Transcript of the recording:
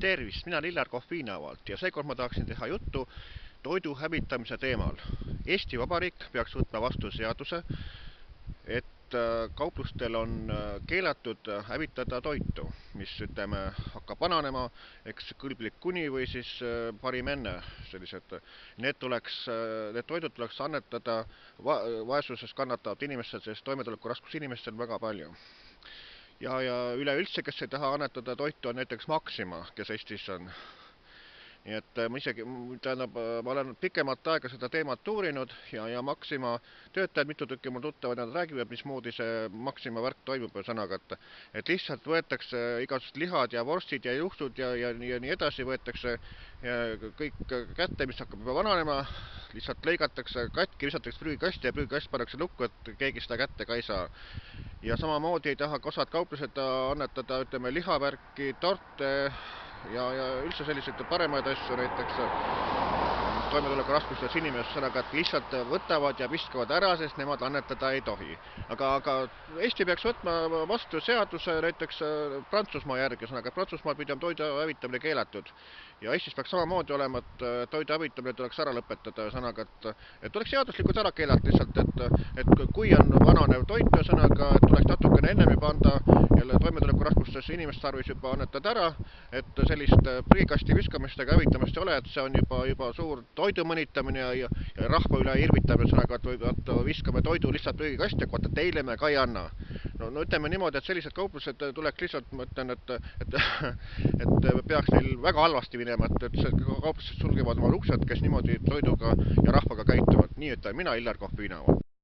Tervist, mina Lillar Kohvinavalt ja seekord ma tahaksin teha juttu toidu hävitamise teemal. Eesti Vabariik peaks võtma vastu seaduse, et kauplustel on keelatud hävitada toitu, mis hakkab vananema, eks kõlblik kuni või siis parim enne. Need toidud tuleks annetada vaesuses kannatavat inimestel, sest toimetulekuraskusi inimestel väga palju. Ja üleüldse, kes ei taha annetada toitu, on näiteks Maxima, kes Eestis on. Nii et ma olen pikemat aega seda teemat uurinud ja Maxima töötajad, mitu tükki mul tuttavad, nad räägivad, mismoodi see Maxima värk toimub, sõnaga, et lihtsalt võetakse igasugused lihad ja vorstid ja juhtud ja nii edasi, võetakse kõik kätte, mis hakkab juba vananema, lihtsalt lõigatakse katki, visatakse prügikasti ja prügikast pannakse lukku, et keegi seda kätte ka ei saa. Ja samamoodi ei taha osad kauplused annetada, lihavärki, torte ja üldse selliseid paremaid asju, näiteks toimetulekuraskustes inimesed, sõnaga, et lihtsalt võtavad ja viskavad ära, sest nemad annetada ei tohi. Aga Eesti peaks võtma vastu seaduse näiteks Prantsusmaa järgi, sõnaga, et Prantsusmaal pidi toidu hävitamine keelatud. Ja Eestis peaks samamoodi olema, et toidu hävitamine tuleks ära lõpetada, sõnaga, et tuleks seaduslikult ära keelata lihtsalt, et kui on vananev toit, sõnaga, et tuleks natukene ennem juba anda jälle toimetulekuraskustes inimeste tarvis juba annetada ära, et sellist prügikasti viskamist ega hävitamist ei ole, et see on juba suur toidu mõnitamine ja rahva üle irvitamine, sõnaga, et viskame toidu lihtsalt prügikasti, aga teile me ka ei anna. No ütleme niimoodi, et sellised kauplused tuleks lihtsalt, ma ütlen, et peaks neil väga halvasti minema, et kauplused sulgevad oma uksed, kes niimoodi toiduga ja rahvaga käituvad. Nii ütleme mina, Lillar Kohvinavalt.